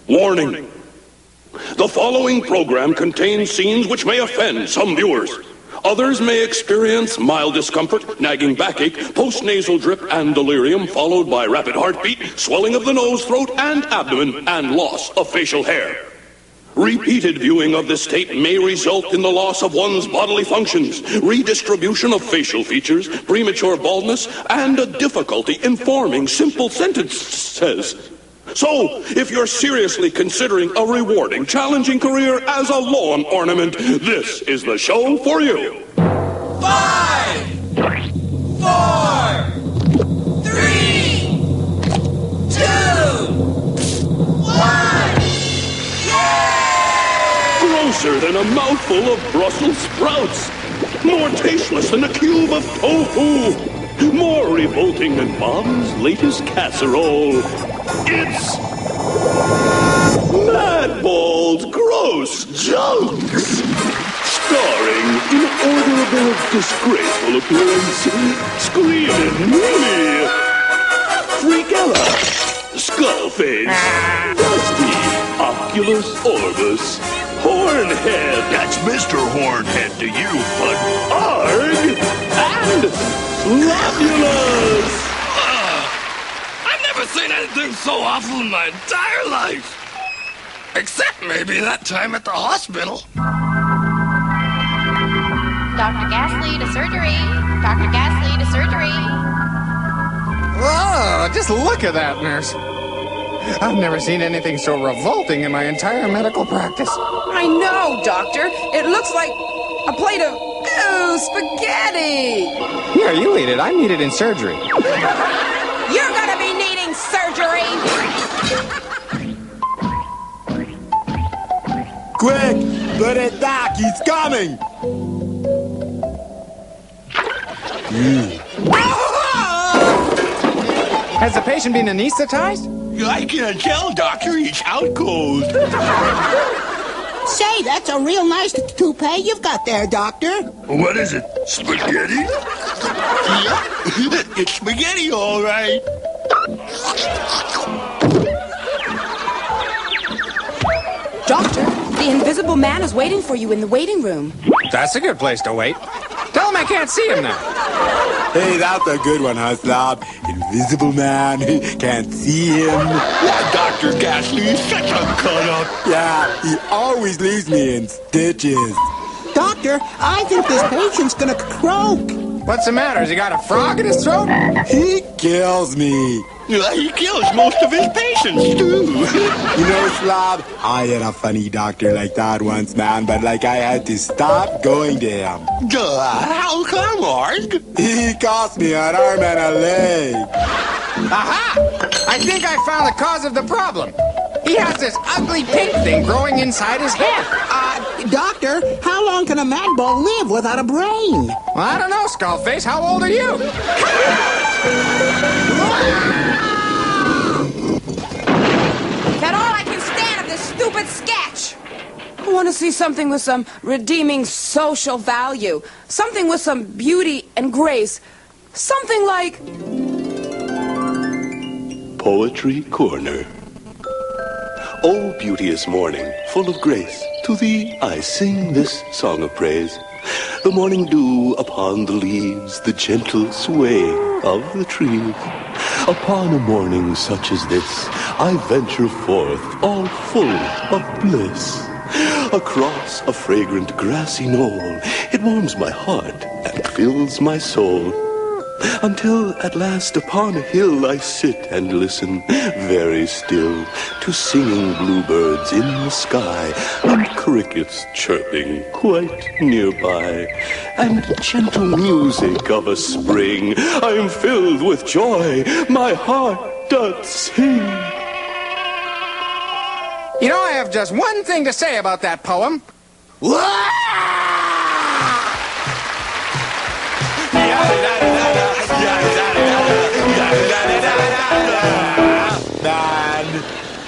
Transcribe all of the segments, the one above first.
Warning. The following program contains scenes which may offend some viewers. Others may experience mild discomfort, nagging backache, post-nasal drip, and delirium, followed by rapid heartbeat, swelling of the nose, throat, and abdomen, and loss of facial hair. Repeated viewing of this tape may result in the loss of one's bodily functions, redistribution of facial features, premature baldness, and a difficulty in forming simple sentences. So, if you're seriously considering a rewarding, challenging career as a lawn ornament, this is the show for you. 5, 4, 3, 2, 1. Grosser than a mouthful of Brussels sprouts. More tasteless than a cube of tofu. More revolting than Mom's latest casserole. It's Madball's Gross Jokes. Starring inordinable, disgraceful appearance, Screaming Willie, Freakella, Skullface, Dusty, Oculus Orbus, Hornhead. That's Mr. Hornhead to you, bud. Arg, and Slobulus. I've never seen anything so awful in my entire life. Except maybe that time at the hospital. Dr. Gasly to surgery. Dr. Gasly to surgery. Oh, just look at that, nurse. I've never seen anything so revolting in my entire medical practice. I know, Doctor. It looks like a plate of, spaghetti. Here, you eat it. I need it in surgery. You're gonna be needing surgery. Quick, put it back. He's coming. Has the patient been anesthetized? I can't tell, Doctor. He's out cold. Say, that's a real nice toupee you've got there, Doctor. What is it? Spaghetti? Yeah, it's spaghetti, all right. Doctor, the invisible man is waiting for you in the waiting room. That's a good place to wait. Tell him I can't see him now. Hey, that's a good one, huh, Slob? Invisible man, can't see him. That Dr. Gasly is such a cut-up. Yeah, he always leaves me in stitches. Doctor, I think this patient's gonna croak. What's the matter? Has he got a frog in his throat? He kills me. He kills most of his patients, too. You know, Slob, I had a funny doctor like that once, man, but I had to stop going to him. How come, Arg? He cost me an arm and a leg. Aha! I think I found the cause of the problem. He has this ugly pink thing growing inside his head. Doctor, how long can a madball live without a brain? Well, I don't know, Skullface. How old are you? That's all I can stand of this stupid sketch. I want to see something with some redeeming social value. Something with some beauty and grace. Something like... Poetry Corner. O beauteous morning, full of grace, to thee I sing this song of praise. The morning dew upon the leaves, the gentle sway of the trees. Upon a morning such as this, I venture forth, all full of bliss. Across a fragrant grassy knoll, it warms my heart and fills my soul. Until at last upon a hill I sit and listen very still to singing bluebirds in the sky and crickets chirping quite nearby and gentle music of a spring. I am filled with joy, my heart doth sing. You know, I have just one thing to say about that poem. Man,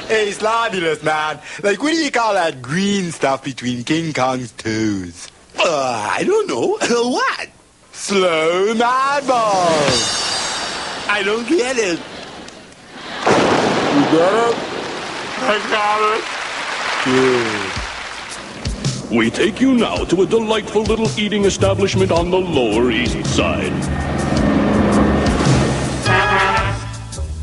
hey, Slobulus, man. What do you call that green stuff between King Kong's toes? I don't know. What? Slow madballs. I don't get it. You get it? I got it. Yeah. We take you now to a delightful little eating establishment on the Lower East Side.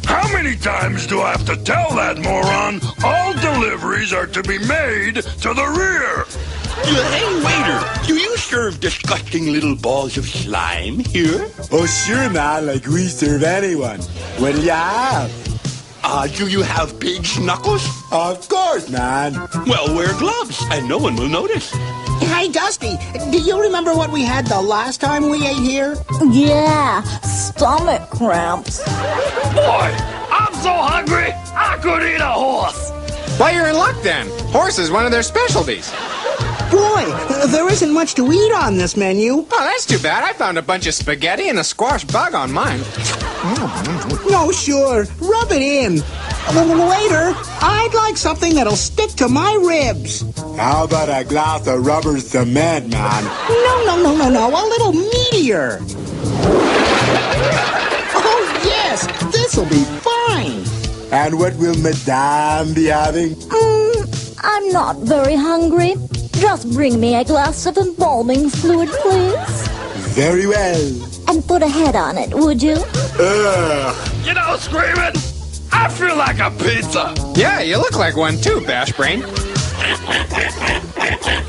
How many times do I have to tell that moron all deliveries are to be made to the rear? Hey, waiter, do you serve disgusting little balls of slime here? Oh, sure, man, like we serve anyone. What do you have? Do you have pig's knuckles? Of course, man. Well, wear gloves, and no one will notice. Hey, Dusty, do you remember what we had the last time we ate here? Yeah, stomach cramps. Boy, I'm so hungry, I could eat a horse. Well, you're in luck then. Horse is one of their specialties. Boy, there isn't much to eat on this menu. Oh, that's too bad. I found a bunch of spaghetti and a squash bug on mine. No, sure. Rub it in. Waiter, I'd like something that'll stick to my ribs. How about a glass of rubber cement, man? No. A little meatier. Oh, yes. This'll be fine. And what will Madame be having? I'm not very hungry. Just bring me a glass of embalming fluid, please. Very well. And put a head on it, would you? You know, Screaming, I feel like a pizza. Yeah, you look like one too, Bash Brain.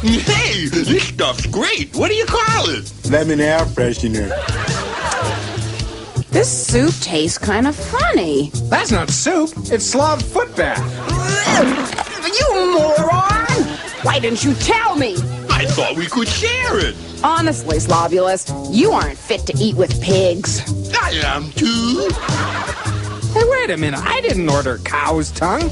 Hey, this stuff's great. What do you call it? Lemon air freshener. This soup tastes kind of funny. That's not soup. It's Slav foot bath. You moron! Why didn't you tell me? I thought we could share it. Honestly, Slavulist, you aren't fit to eat with pigs. I am too. Hey, wait a minute. I didn't order cow's tongue.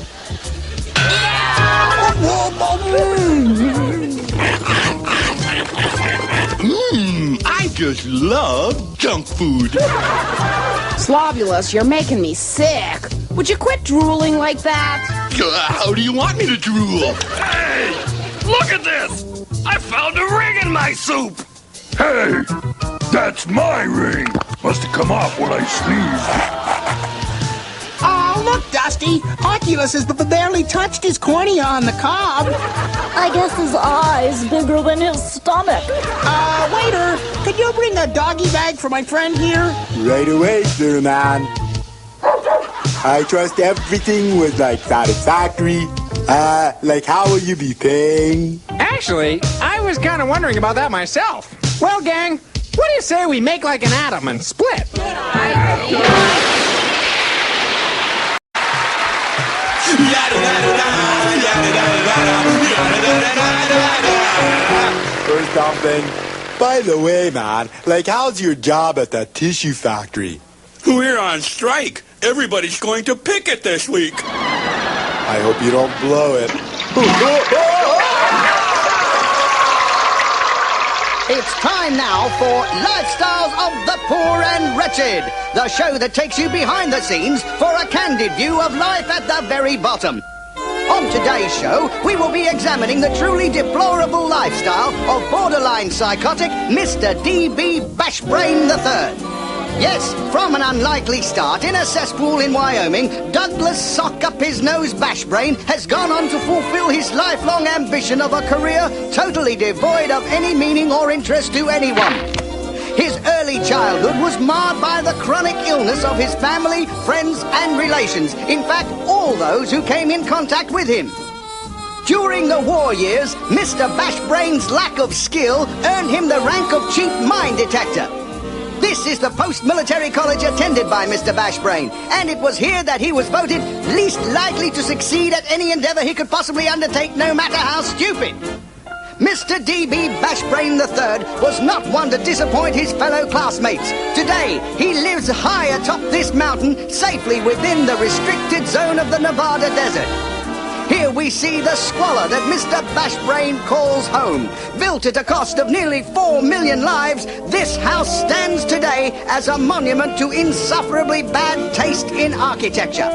I just love junk food. Slavulus, you're making me sick. Would you quit drooling like that? How do you want me to drool? Hey, look at this. I found a ring in my soup. Hey, that's my ring. Must have come off when I sneezed. Oh, look, Dusty. Oculus has barely touched his cornea on the cob. I guess his eye's bigger than his stomach. Waiter, could you bring a doggy bag for my friend here? Right away, sir, man. I trust everything was, satisfactory. How will you be paying? Actually, I was kind of wondering about that myself. Well, gang, what do you say we make like an atom and split? Or something. By the way, man, how's your job at that tissue factory? We're on strike. Everybody's going to picket this week. I hope you don't blow it. It's time now for Lifestyles of the Poor and Wretched, the show that takes you behind the scenes for a candid view of life at the very bottom. On today's show, we will be examining the truly deplorable lifestyle of borderline psychotic Mr. D.B. Bashbrain III. Yes, from an unlikely start in a cesspool in Wyoming, Douglas Sock-Up-His-Nose Bashbrain has gone on to fulfill his lifelong ambition of a career totally devoid of any meaning or interest to anyone. His early childhood was marred by the chronic illness of his family, friends, and relations. In fact, all those who came in contact with him. During the war years, Mr. Bashbrain's lack of skill earned him the rank of Chief Mine Detector. This is the post-military college attended by Mr. Bashbrain, and it was here that he was voted least likely to succeed at any endeavor he could possibly undertake, no matter how stupid. Mr. D.B. Bashbrain III was not one to disappoint his fellow classmates. Today, he lives high atop this mountain, safely within the restricted zone of the Nevada desert. Here we see the squalor that Mr. Bashbrain calls home. Built at a cost of nearly 4 million lives, this house stands today as a monument to insufferably bad taste in architecture.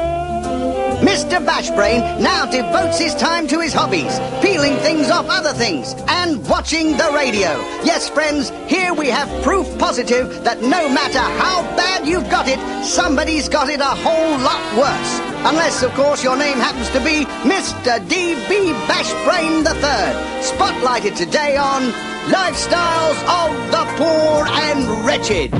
Mr. Bashbrain now devotes his time to his hobbies, peeling things off other things, and watching the radio. Yes, friends, here we have proof positive that no matter how bad you've got it, somebody's got it a whole lot worse. Unless, of course, your name happens to be Mr. D.B. Bashbrain III, spotlighted today on Lifestyles of the Poor and Wretched.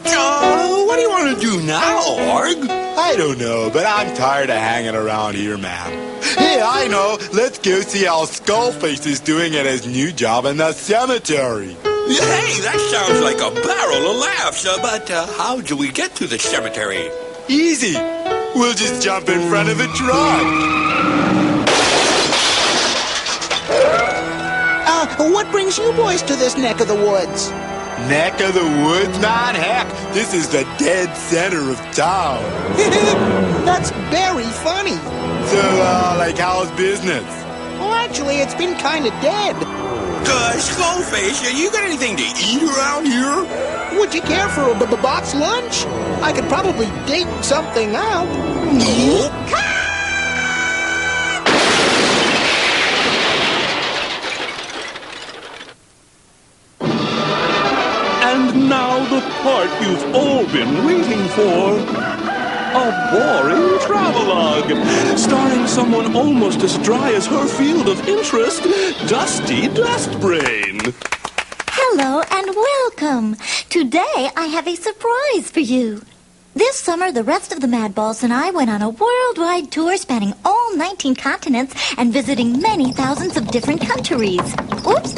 Oh, what do you want to do now, Org? I don't know, but I'm tired of hanging around here, man. Hey, I know. Let's go see how Skullface is doing at his new job in the cemetery. Hey, that sounds like a barrel of laughs. But how do we get to the cemetery? Easy. We'll just jump in front of the truck. What brings you boys to this neck of the woods? Neck of the woods, man? Heck, this is the dead center of town. That's very funny. So, like, how's business? Well, actually, it's been kind of dead. Skullface, you got anything to eat around here? Would you care for a box lunch? I could probably dig something out. And now the part you've all been waiting for. A boring travelogue, starring someone almost as dry as her field of interest, Dusty Dustbrain. Hello and welcome. Today I have a surprise for you. This summer, the rest of the Madballs and I went on a worldwide tour spanning all 19 continents and visiting many thousands of different countries. Oops.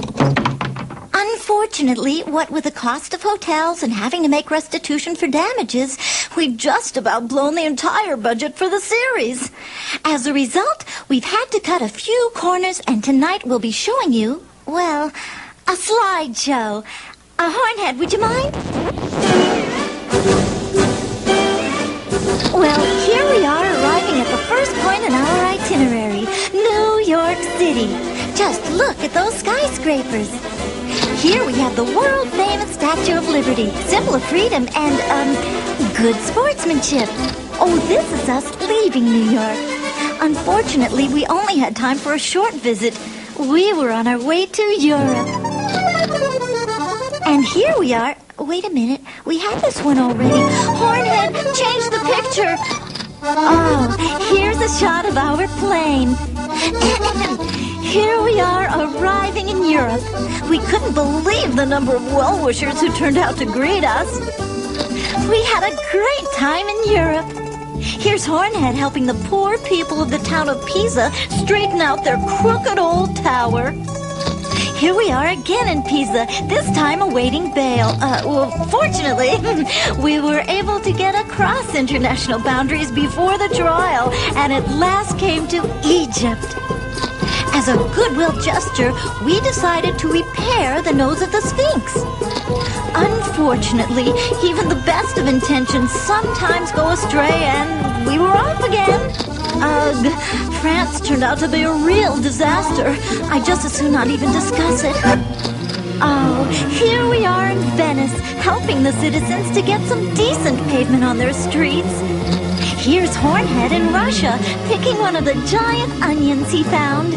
Unfortunately, what with the cost of hotels and having to make restitution for damages, we've just about blown the entire budget for the series. As a result, we've had to cut a few corners, and tonight we'll be showing you, well, a slideshow. A Hornhead, would you mind? Well, here we are arriving at the first point in our itinerary, New York City. Just look at those skyscrapers. Here we have the world-famous Statue of Liberty, symbol of freedom and, good sportsmanship. Oh, this is us leaving New York. Unfortunately, we only had time for a short visit. We were on our way to Europe. And here we are. Wait a minute. We had this one already. Hornhead, change the picture. Oh, here's a shot of our plane. Here we are arriving in Europe. We couldn't believe the number of well-wishers who turned out to greet us. We had a great time in Europe. Here's Hornhead helping the poor people of the town of Pisa straighten out their crooked old tower. Here we are again in Pisa, this time awaiting bail. Fortunately, we were able to get across international boundaries before the trial, and at last came to Egypt. As a goodwill gesture, we decided to repair the nose of the Sphinx. Unfortunately, even the best of intentions sometimes go astray, and we were off again. Ugh, France turned out to be a real disaster. I'd just as soon not even discuss it. Oh, here we are in Venice, helping the citizens to get some decent pavement on their streets. Here's Hornhead in Russia, picking one of the giant onions he found.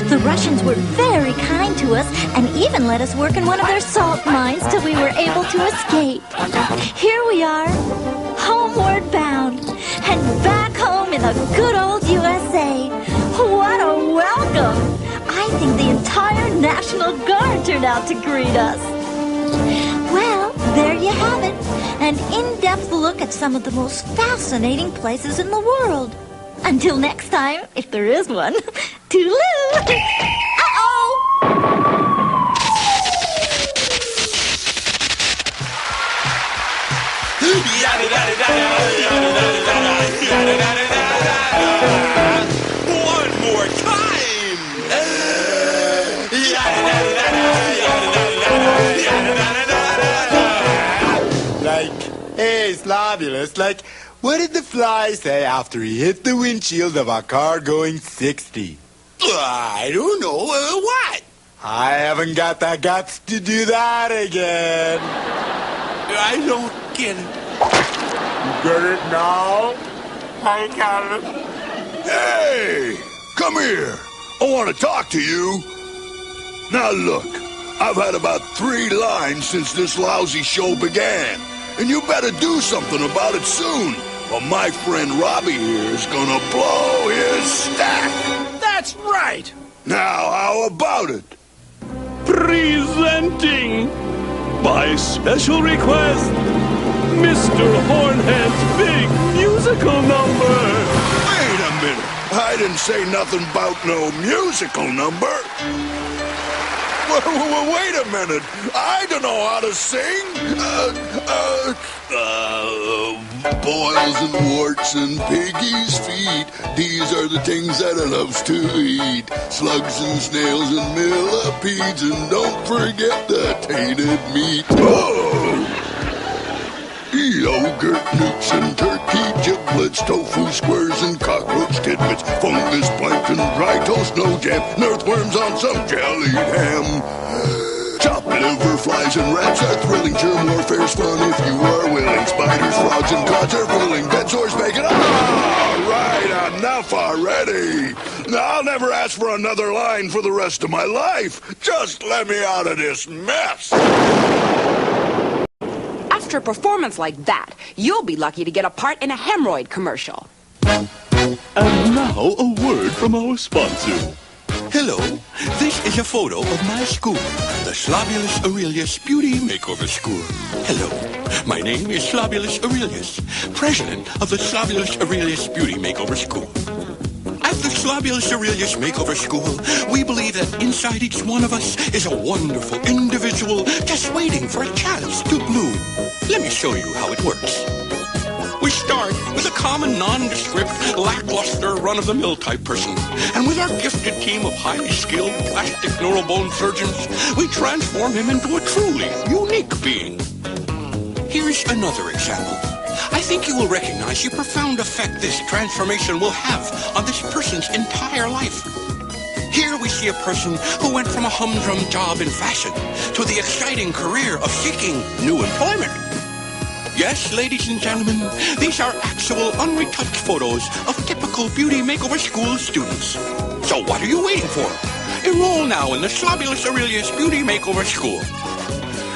The Russians were very kind to us and even let us work in one of their salt mines till we were able to escape. Here we are, homeward bound, and back home in the good old USA. What a welcome! I think the entire National Guard turned out to greet us. Well, there you have it, an in-depth look at some of the most fascinating places in the world. Until next time, if there is one, toodaloo! Uh-oh! One more time! Like, hey, Slobulus, like, what did the fly say after he hit the windshield of a car going 60? I don't know. What? I haven't got the guts to do that again. I don't get it. You get it now? I got it. Hey! Come here. I want to talk to you. Now look, I've had about 3 lines since this lousy show began. And you better do something about it soon. Well, my friend Robbie here is gonna blow his stack. That's right. Now, how about it? Presenting, by special request, Mr. Hornhead's big musical number. Wait a minute. I didn't say nothing about no musical number. Wait a minute. I don't know how to sing. Boils and warts and piggy's feet. These are the things that I loves to eat. Slugs and snails and millipedes. And don't forget the tainted meat. Oh! Yogurt, newts, and turkey giblets, tofu squares, and cockroach tidbits, fungus, plankton, dry toast, no jam, and earthworms on some jellied ham. Chopped liver, flies, and rats are thrilling. Germ warfare's fun if you are willing. Spiders, frogs, and cod are filling. Bed sores, bacon. All right, enough already. I'll never ask for another line for the rest of my life. Just let me out of this mess. After a performance like that, you'll be lucky to get a part in a hemorrhoid commercial. And now, a word from our sponsor. Hello, this is a photo of my school, the Slobulus Aurelius Beauty Makeover School. Hello, my name is Slobulus Aurelius, president of the Slobulus Aurelius Beauty Makeover School. At the Slobulus Aurelius Makeover School, we believe that inside each one of us is a wonderful individual just waiting for a chance to bloom. Let me show you how it works. We start with a common, nondescript, lackluster, run-of-the-mill type person. And with our gifted team of highly skilled plastic neurobone surgeons, we transform him into a truly unique being. Here's another example. I think you will recognize the profound effect this transformation will have on this person's entire life. Here we see a person who went from a humdrum job in fashion to the exciting career of seeking new employment. Yes, ladies and gentlemen, these are actual unretouched photos of typical beauty makeover school students. So what are you waiting for? Enroll now in the Slobulus Aurelius Beauty Makeover School.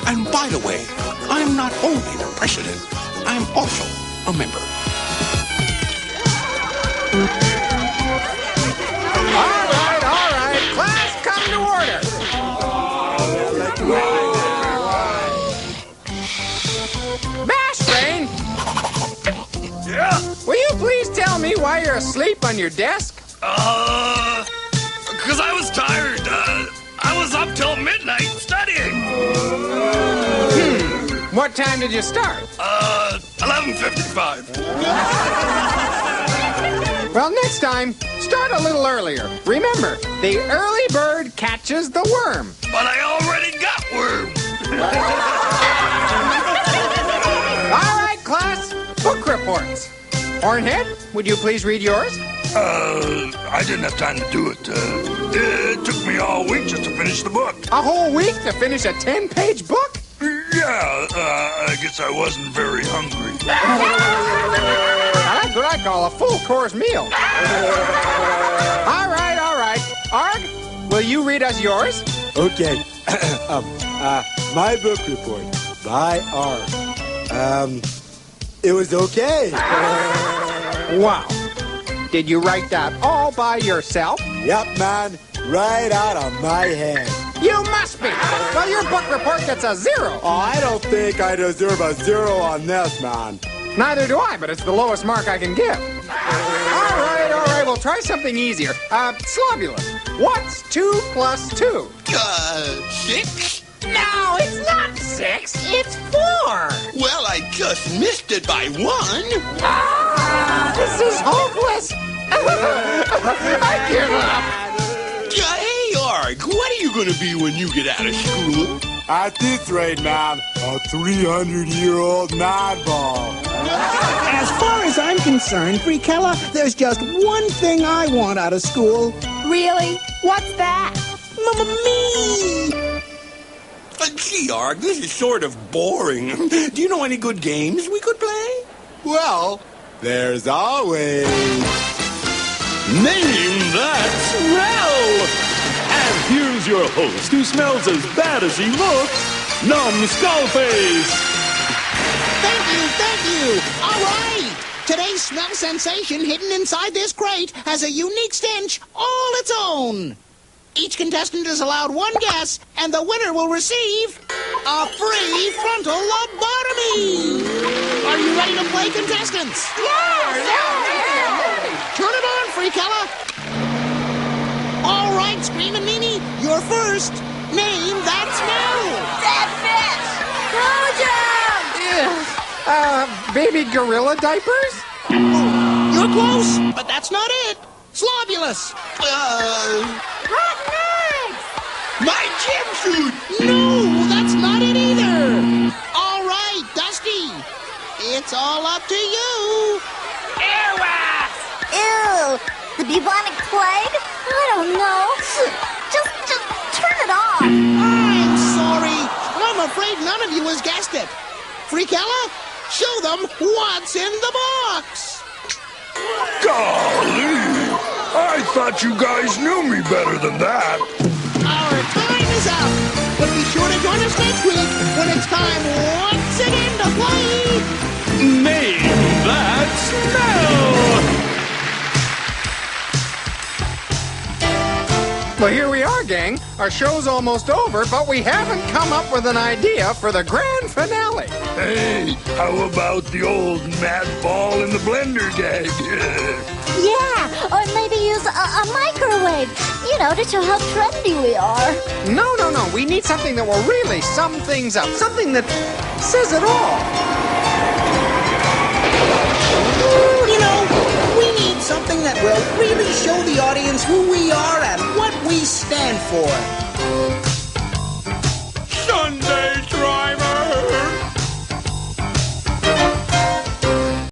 And by the way, I'm not only the president, I'm also a member. All right. Class, come to order. Mash Brain! Yeah? Will you please tell me why you're asleep on your desk? Because I was tired. I was up till midnight studying. What time did you start? 11:55. Well, next time, start a little earlier. Remember, the early bird catches the worm. But I already got worm. All right, class, book reports. Hornhead, would you please read yours? I didn't have time to do it. It took me all week just to finish the book. A whole week to finish a 10-page book? Yeah, I guess I wasn't very hungry. That's what I call a full-course meal. All right. Arg, will you read us yours? Okay. My book report by Arg. It was okay. Wow. Did you write that all by yourself? Yep, man. Right out of my head. You must be. Well, your book report gets a 0. Oh, I don't think I deserve a 0 on this, man. Neither do I, but it's the lowest mark I can give. All right. We'll try something easier. Slobulus, what's 2 plus 2? 6? No, it's not 6. It's 4. Well, I just missed it by 1. This is hopeless. I give up. Hey, Arg, what are you going to be when you get out of school? At this rate, man, a 300-year-old madball. As far as I'm concerned, Frikella, there's just one thing I want out of school. Really? What's that? Me! Gee, Arg, this is sort of boring. Do you know any good games we could play? Well, there's always... Name that smell! And here's your host who smells as bad as he looks, Numb Skullface! Thank you! All right! Today's smell sensation hidden inside this crate has a unique stench all its own. Each contestant is allowed one guess, and the winner will receive a free frontal lobotomy. Are you ready to play, contestants? Yeah! Turn it on, Freakella. All right, Screamin' Mimi, you're first. Name that smell. Dead fish! Baby gorilla diapers? You're close, but that's not it. Slobulus. Rotten eggs! My gym suit! No, that's not it either. All right, Dusty. It's all up to you. Ew! The bubonic plague? I don't know. Just turn it off. I'm sorry. I'm afraid none of you has guessed it. Freakella, show them what's in the box. Golly! I thought you guys knew me better than that. Our time is up. But be sure to join us next week when it's time once again to play. Name that smell! Well, here we are, gang. Our show's almost over, but we haven't come up with an idea for the grand finale. Hey, how about the old mad ball in the blender gag? Yeah, or maybe use a microwave, to show how trendy we are. No. We need something that will really sum things up. Something that says it all. We need something that will really show the audience who we are and what we stand for.